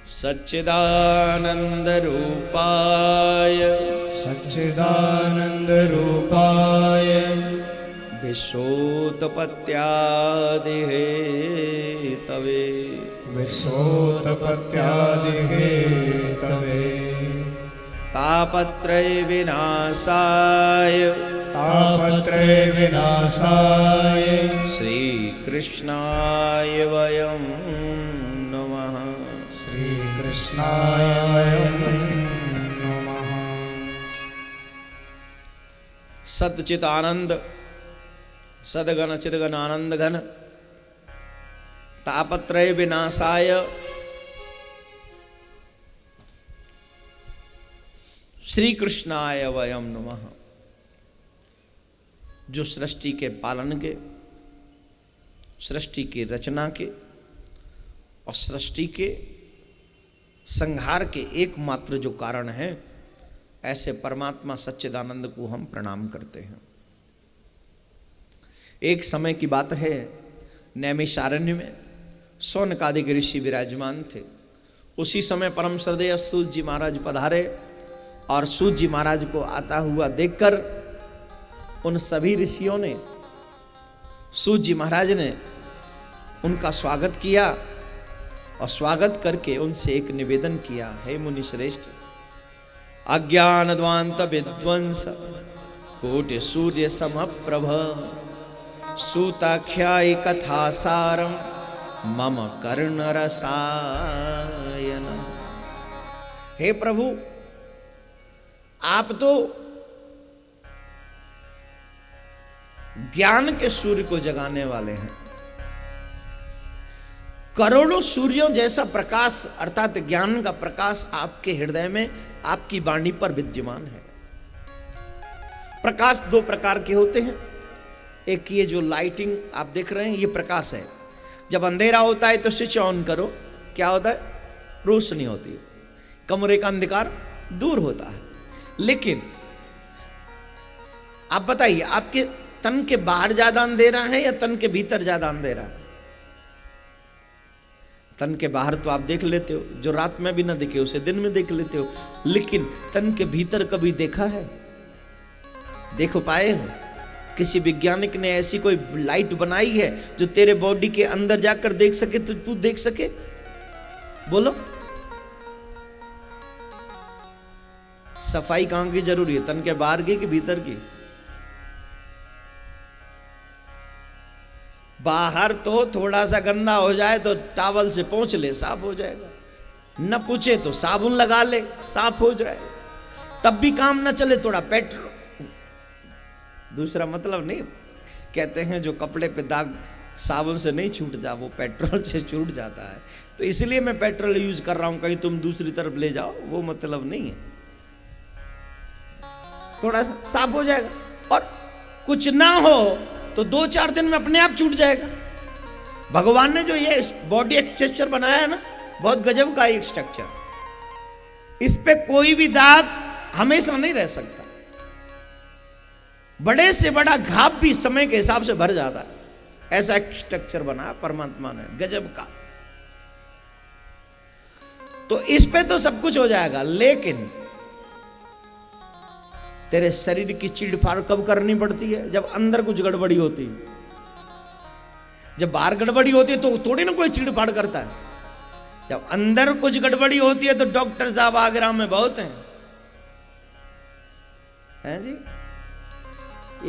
सच्चिदानंद रूपाय सच्चिदानंद रूपाय विश्वोत्पत्त्यादि Hathaway विश्वोत्पत्त्यादि Hathaway तापत्रय विनाशाय तापत्रय विनाशाय श्री कृष्णाय वयं नमः। श्री कृष्णाय वयं नमः। सच्चित आनंद सदगण चिदगण आनंद घन तापत्रय विनाशाय श्री कृष्णाय वयं नमः। जो सृष्टि के पालन के, सृष्टि की रचना के और सृष्टि के संहार के एकमात्र जो कारण है, ऐसे परमात्मा सच्चिदानंद को हम प्रणाम करते हैं। एक समय की बात है, नैमिषारण्य में शौनकादिक ऋषि विराजमान थे। उसी समय परम श्रद्धेय सूत जी महाराज पधारे और सूत जी महाराज को आता हुआ देखकर उन सभी ऋषियों ने, सूत जी महाराज ने उनका स्वागत किया और स्वागत करके उनसे एक निवेदन किया, हे मुनि श्रेष्ठ, अज्ञान द्वांत विध्वंस कोटि सूर्य समप्रभ सूताख्यायि कथा सारम मम कर्ण रसायन। हे प्रभु, आप तो ज्ञान के सूर्य को जगाने वाले हैं। करोड़ों सूर्यों जैसा प्रकाश अर्थात ज्ञान का प्रकाश आपके हृदय में, आपकी वाणी पर विद्यमान है। प्रकाश दो प्रकार के होते हैं। एक ये जो लाइटिंग आप देख रहे हैं, ये प्रकाश है। जब अंधेरा होता है तो स्विच ऑन करो, क्या होता है? रोशनी होती है, कमरे का अंधकार दूर होता है। लेकिन आप बताइए, आपके तन के बाहर ज्यादा अंधेरा है या तन के भीतर ज्यादा अंधेरा है? तन के बाहर तो आप देख लेते हो, जो रात में भी ना दिखे उसे दिन में देख लेते हो, लेकिन तन के भीतर कभी देखा है? देखो पाए हो? किसी वैज्ञानिक ने ऐसी कोई लाइट बनाई है जो तेरे बॉडी के अंदर जाकर देख सके, तो तू देख सके? बोलो। सफाई कहां की जरूरी है, तन के बाहर की कि भीतर की? बाहर तो थोड़ा सा गंदा हो जाए तो टॉवल से पोंछ ले, साफ हो जाएगा। न पूछे तो साबुन लगा ले, साफ हो जाएगा। तब भी काम न चले, थोड़ा पेट्रोल, दूसरा मतलब नहीं। कहते हैं जो कपड़े पे दाग साबुन से नहीं छूटता, वो पेट्रोल से छूट जाता है। तो इसलिए मैं पेट्रोल यूज कर रहा हूं, कहीं तुम दूसरी तरफ ले जाओ, वो मतलब नहीं है। थोड़ा सा साफ हो जाएगा। और कुछ ना हो तो 2-4 दिन में अपने आप छूट जाएगा। भगवान ने जो ये बॉडी स्ट्रक्चर बनाया है ना, बहुत गजब का एक स्ट्रक्चर। इस पे कोई भी दाग हमेशा नहीं रह सकता। बड़े से बड़ा घाव भी समय के हिसाब से भर जाता है। ऐसा एक स्ट्रक्चर बनाया परमात्मा ने, गजब का। तो इस पे तो सब कुछ हो जाएगा, लेकिन तेरे शरीर की चीड़-फाड़ कब करनी पड़ती है? जब अंदर कुछ गड़बड़ी होती है। जब बाहर गड़बड़ी होती है तो थोड़ी ना कोई चीड़-फाड़ करता है। जब अंदर कुछ गड़बड़ी होती है तो डॉक्टर साहब आगरा में बहुत हैं जी।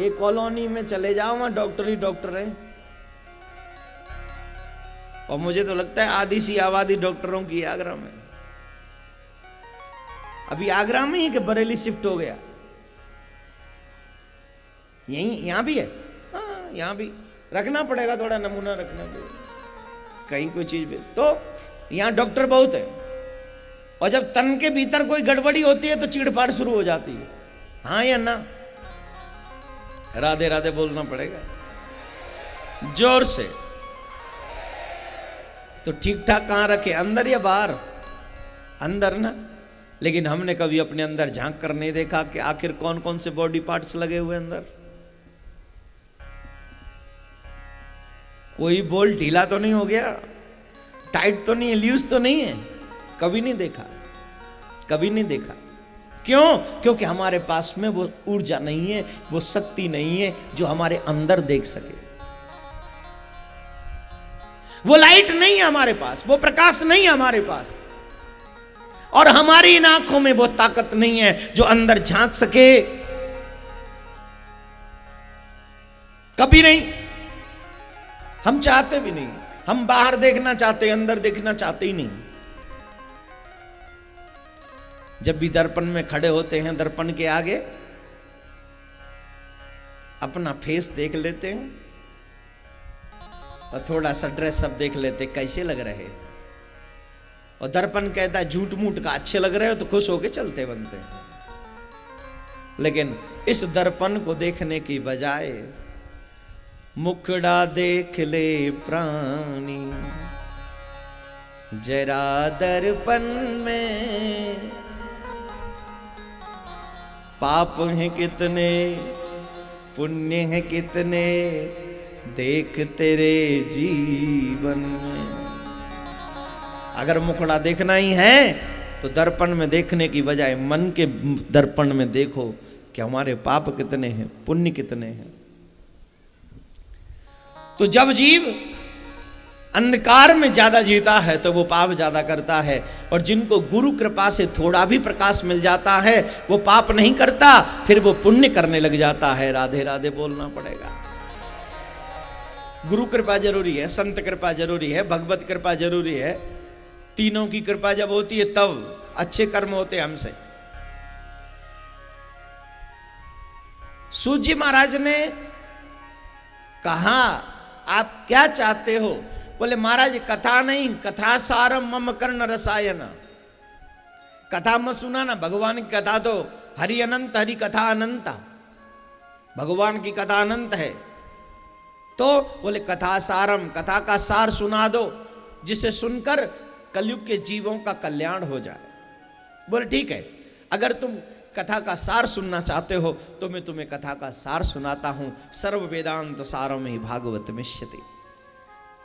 एक कॉलोनी में चले जाओ, वहां डॉक्टर ही डॉक्टर हैं। और मुझे तो लगता है आधी सी आबादी डॉक्टरों की आगरा में। अभी आगरा में ही कि बरेली शिफ्ट हो गया? यहीं यहाँ भी है। हाँ, यहाँ भी रखना पड़ेगा, थोड़ा नमूना रखना पड़ेगा कहीं कोई चीज भी। तो यहाँ डॉक्टर बहुत है। और जब तन के भीतर कोई गड़बड़ी होती है तो चीड़-फाड़ शुरू हो जाती है। हाँ या ना? राधे राधे बोलना पड़ेगा जोर से। तो ठीक ठाक कहां रखे, अंदर या बाहर? अंदर ना। लेकिन हमने कभी अपने अंदर झांक कर नहीं देखा कि आखिर कौन कौन से बॉडी पार्ट्स लगे हुए अंदर। कोई बोल्ट ढीला तो नहीं हो गया, टाइट तो नहीं है, लूज तो नहीं है, कभी नहीं देखा, कभी नहीं देखा। क्यों? क्योंकि हमारे पास में वो ऊर्जा नहीं है, वो शक्ति नहीं है जो हमारे अंदर देख सके। वो लाइट नहीं है हमारे पास, वो प्रकाश नहीं है हमारे पास, और हमारी इन आंखों में वो ताकत नहीं है जो अंदर झांक सके। कभी नहीं। हम चाहते भी नहीं, हम बाहर देखना चाहते, अंदर देखना चाहते ही नहीं। जब भी दर्पण में खड़े होते हैं, दर्पण के आगे अपना फेस देख लेते हैं और थोड़ा सा ड्रेस सब देख लेते कैसे लग रहे, और दर्पण कहता है झूठ मूठ का अच्छे लग रहे हो तो खुश होके चलते बनते हैं। लेकिन इस दर्पण को देखने की बजाय मुखड़ा देख ले प्राणी जरा दर्पण में, पाप हैं कितने पुण्य हैं कितने देख तेरे जीवन में। अगर मुखड़ा देखना ही है तो दर्पण में देखने की बजाय मन के दर्पण में देखो कि हमारे पाप कितने हैं, पुण्य कितने हैं। तो जब जीव अंधकार में ज्यादा जीता है तो वो पाप ज्यादा करता है, और जिनको गुरु कृपा से थोड़ा भी प्रकाश मिल जाता है वो पाप नहीं करता, फिर वो पुण्य करने लग जाता है। राधे राधे बोलना पड़ेगा। गुरु कृपा जरूरी है, संत कृपा जरूरी है, भगवत कृपा जरूरी है। तीनों की कृपा जब होती है तब अच्छे कर्म होते हैं हमसे। सूत जी महाराज ने कहा आप क्या चाहते हो? बोले महाराज कथा नहीं, कथा सारम मम कर्ण रसायन। कथा मत सुना ना, भगवान की कथा तो हरि अनंत, हरि कथा अनंता, भगवान की कथा अनंत है। तो बोले कथा सारम, कथा का सार सुना दो जिसे सुनकर कलयुग के जीवों का कल्याण हो जाए। बोले ठीक है, अगर तुम कथा का सार सुनना चाहते हो तो मैं तुम्हें कथा का सार सुनाता हूं। सर्व वेदांत सारम ही भागवत मिष्यते।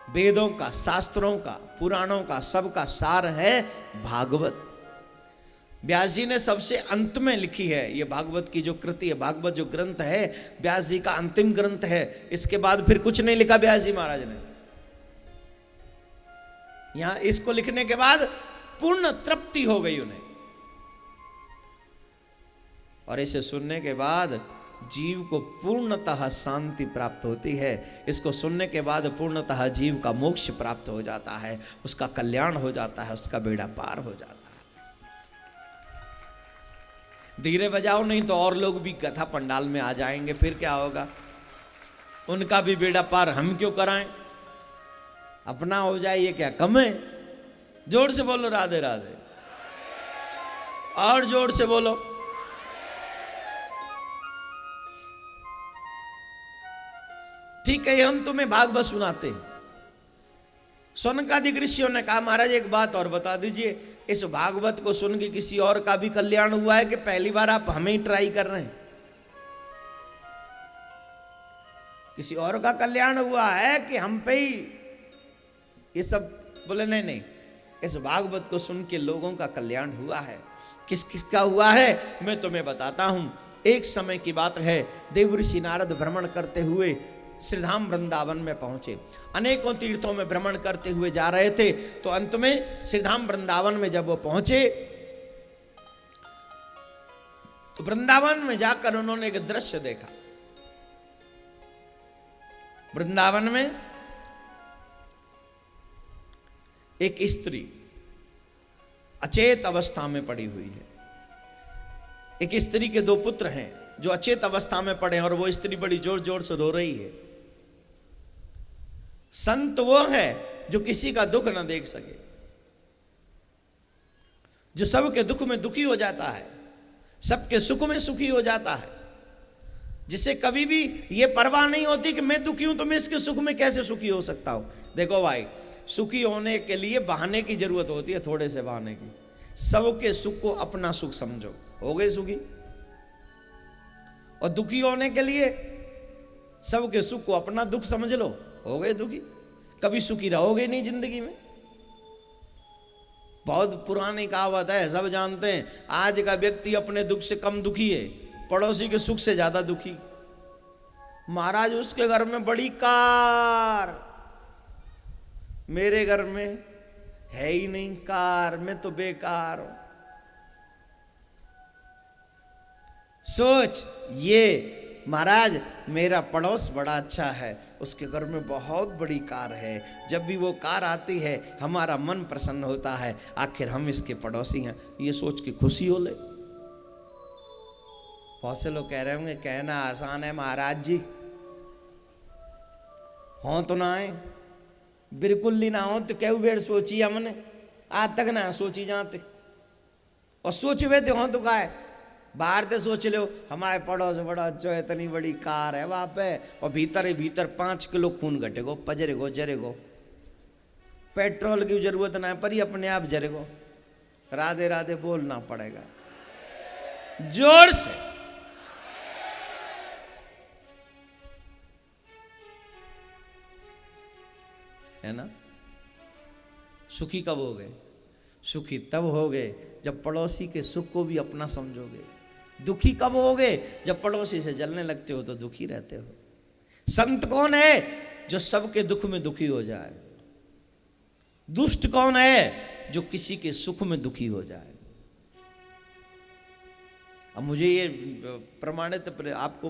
वेदों का, शास्त्रों का, पुराणों का, सबका सार है भागवत। व्यास जी ने सबसे अंत में लिखी है ये भागवत की जो कृति है, भागवत जो ग्रंथ है व्यास जी का अंतिम ग्रंथ है। इसके बाद फिर कुछ नहीं लिखा व्यास जी महाराज ने। यहां इसको लिखने के बाद पूर्ण तृप्ति हो गई उन्हें, और इसे सुनने के बाद जीव को पूर्णतः शांति प्राप्त होती है। इसको सुनने के बाद पूर्णतः जीव का मोक्ष प्राप्त हो जाता है, उसका कल्याण हो जाता है, उसका बेड़ा पार हो जाता है। धीरे बजाओ नहीं तो और लोग भी कथा पंडाल में आ जाएंगे, फिर क्या होगा? उनका भी बेड़ा पार हम क्यों कराएं? अपना हो जाए ये क्या कम है? जोर से बोलो राधे राधे, और जोर से बोलो। ठीक है, हम तुम्हें भागवत सुनाते हैं। सनकादिक ऋषियों ने कहा महाराज एक बात और बता दीजिए, इस भागवत को सुन के किसी और का भी कल्याण हुआ है कि पहली बार आप हमें ही ट्राई कर रहे हैं? किसी और का कल्याण हुआ है कि हम पे ही ये सब? बोले नहीं नहीं, इस भागवत को सुन के लोगों का कल्याण हुआ है। किस किस का हुआ है मैं तुम्हें बताता हूं। एक समय की बात है, देवऋषि नारद भ्रमण करते हुए श्रीधाम वृंदावन में पहुंचे। अनेकों तीर्थों में भ्रमण करते हुए जा रहे थे, तो अंत में श्रीधाम वृंदावन में जब वो पहुंचे तो वृंदावन में जाकर उन्होंने एक दृश्य देखा। वृंदावन में एक स्त्री अचेत अवस्था में पड़ी हुई है। एक स्त्री के दो पुत्र हैं जो अचेत अवस्था में पड़े हैं, और वो स्त्री बड़ी जोर जोर से रो रही है। संत वो है जो किसी का दुख न देख सके, जो सबके दुख में दुखी हो जाता है, सबके सुख में सुखी हो जाता है, जिसे कभी भी ये परवाह नहीं होती कि मैं दुखी हूं तो मैं इसके सुख में कैसे सुखी हो सकता हूं। देखो भाई, सुखी होने के लिए बहाने की जरूरत होती है, थोड़े से बहाने की। सबके सुख को अपना सुख समझो, हो गए सुखी। और दुखी होने के लिए सबके सुख को अपना दुख समझ लो, हो गए दुखी। कभी सुखी रहोगे नहीं जिंदगी में। बहुत पुरानी कहावत है, सब जानते हैं। आज का व्यक्ति अपने दुख से कम दुखी है, पड़ोसी के सुख से ज्यादा दुखी। महाराज उसके घर में बड़ी कार, मेरे घर में है ही नहीं कार, मैं तो बेकार हूं। सोच ये, महाराज मेरा पड़ोस बड़ा अच्छा है, उसके घर में बहुत बड़ी कार है, जब भी वो कार आती है हमारा मन प्रसन्न होता है, आखिर हम इसके पड़ोसी हैं, ये सोच के खुशी हो ले। बहुत से लोग कह रहे होंगे कहना आसान है महाराज जी, हो तो ना आए, बिल्कुल ही ना हो तो क्यों बेर सोची हमने, आज तक ना सोची जाते, और सोचवे तो हो तो का है, बाहर से सोच लो हमारे पड़ोस बड़ा अच्छा है, इतनी बड़ी कार है वहां पे, और भीतर ही भीतर 5 किलो खून घटेगो, पजरेगो जरेगो, पेट्रोल की जरूरत ना है पर ही अपने आप जरेगो। राधे राधे बोलना पड़ेगा जोर से। है ना? सुखी कब हो गए? सुखी तब हो गए जब पड़ोसी के सुख को भी अपना समझोगे। दुखी कब होगे? जब पड़ोसी से जलने लगते हो तो दुखी रहते हो। संत कौन है? जो सबके दुख में दुखी हो जाए। दुष्ट कौन है? जो किसी के सुख में दुखी हो जाए। अब मुझे ये प्रमाणित आपको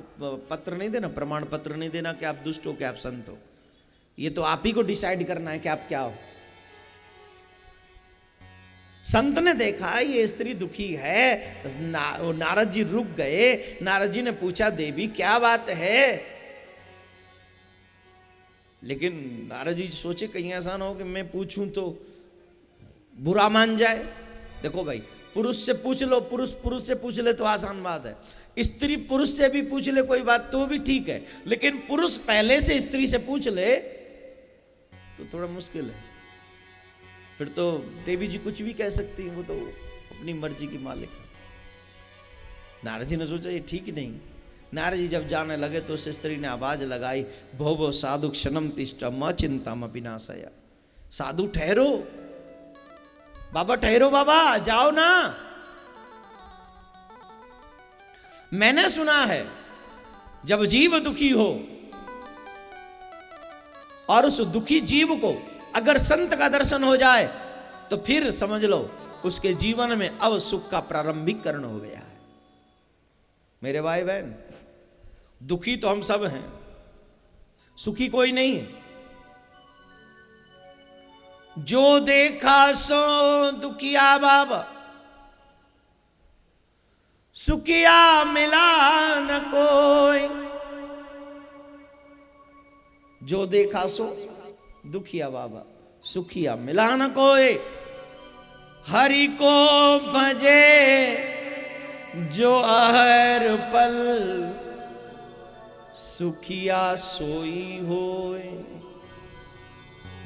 पत्र नहीं देना, प्रमाण पत्र नहीं देना कि आप दुष्ट हो कि आप संत हो। ये तो आप ही को डिसाइड करना है कि आप क्या हो। संत ने देखा ये स्त्री दुखी है, नारद जी रुक गए। नारद जी ने पूछा देवी क्या बात है? लेकिन नारद जी सोचे कहीं ऐसा ना हो कि मैं पूछूं तो बुरा मान जाए। देखो भाई, पुरुष से पूछ लो, पुरुष से पूछ ले तो आसान बात है, स्त्री पुरुष से भी पूछ ले कोई बात तो भी ठीक है, लेकिन पुरुष पहले से स्त्री से पूछ ले तो थोड़ा मुश्किल है। फिर तो देवी जी कुछ भी कह सकती हैं, वो तो अपनी मर्जी की मालिक है। नारद जी ने सोचा ये ठीक नहीं। नारद जी जब जाने लगे तो उस स्त्री ने आवाज लगाई, भो भो साधु क्षणम तिष्ठ म चिंताम विनाशया। साधु ठहरो, बाबा ठहरो, बाबा जाओ ना। मैंने सुना है जब जीव दुखी हो और उस दुखी जीव को अगर संत का दर्शन हो जाए तो फिर समझ लो उसके जीवन में अब सुख का प्रारंभिक करण हो गया है। मेरे भाई बहन, दुखी तो हम सब हैं, सुखी कोई नहीं है। जो देखा सो दुखिया बाबा, सुखिया मिला न कोई। जो देखा सो दुखिया बाबा, सुखिया मिला न कोई। हरि को भजे जो हर पल, सुखिया सोई होए।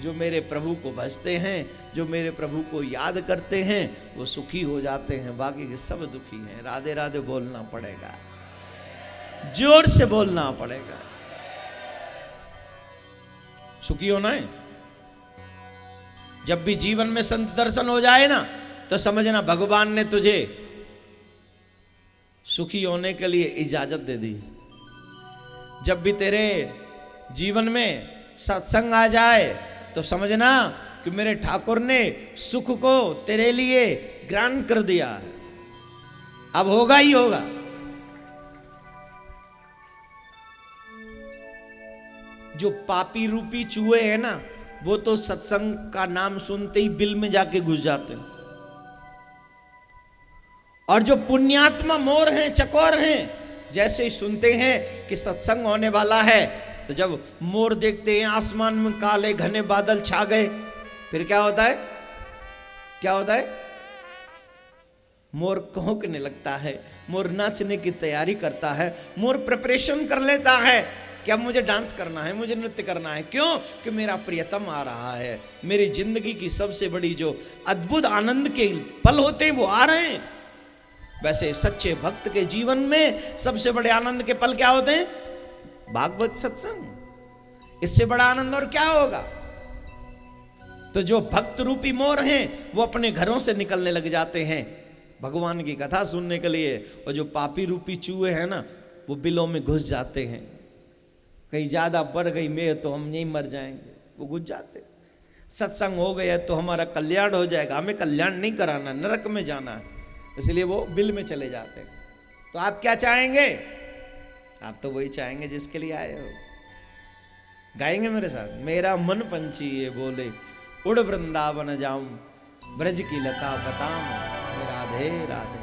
जो मेरे प्रभु को भजते हैं, जो मेरे प्रभु को याद करते हैं, वो सुखी हो जाते हैं, बाकी के सब दुखी हैं। राधे राधे बोलना पड़ेगा, जोर से बोलना पड़ेगा। सुखी होना है। जब भी जीवन में संत दर्शन हो जाए ना तो समझना भगवान ने तुझे सुखी होने के लिए इजाजत दे दी। जब भी तेरे जीवन में सत्संग आ जाए तो समझना कि मेरे ठाकुर ने सुख को तेरे लिए ग्रांट कर दिया है, अब होगा ही होगा। जो पापी रूपी चूहे हैं ना, वो तो सत्संग का नाम सुनते ही बिल में जाके घुस जाते हैं। और जो पुण्यात्मा मोर हैं, चकोर हैं, जैसे ही सुनते हैं कि सत्संग होने वाला है, तो जब मोर देखते हैं आसमान में काले घने बादल छा गए, फिर क्या होता है? क्या होता है? मोर कौंकने लगता है, मोर नाचने की तैयारी करता है, मोर प्रिपरेशन कर लेता है कि अब मुझे डांस करना है, मुझे नृत्य करना है। क्यों? कि मेरा प्रियतम आ रहा है। मेरी जिंदगी की सबसे बड़ी जो अद्भुत आनंद के पल होते हैं वो आ रहे हैं। वैसे सच्चे भक्त के जीवन में सबसे बड़े आनंद के पल क्या होते हैं? भागवत सत्संग। इससे बड़ा आनंद और क्या होगा? तो जो भक्त रूपी मोर हैं वो अपने घरों से निकलने लग जाते हैं भगवान की कथा सुनने के लिए, और जो पापी रूपी चूहे हैं ना वो बिलों में घुस जाते हैं। कहीं ज़्यादा बढ़ गई मेह तो हम यहीं मर जाएंगे, वो घुस जाते। सत्संग हो गया तो हमारा कल्याण हो जाएगा, हमें कल्याण नहीं कराना, नरक में जाना है, इसलिए वो बिल में चले जाते हैं। तो आप क्या चाहेंगे? आप तो वही चाहेंगे जिसके लिए आए हो। गाएंगे मेरे साथ? मेरा मन पंछी ये बोले, उड़ वृंदावन जाऊं, ब्रज की लता बताऊं, राधे राधे।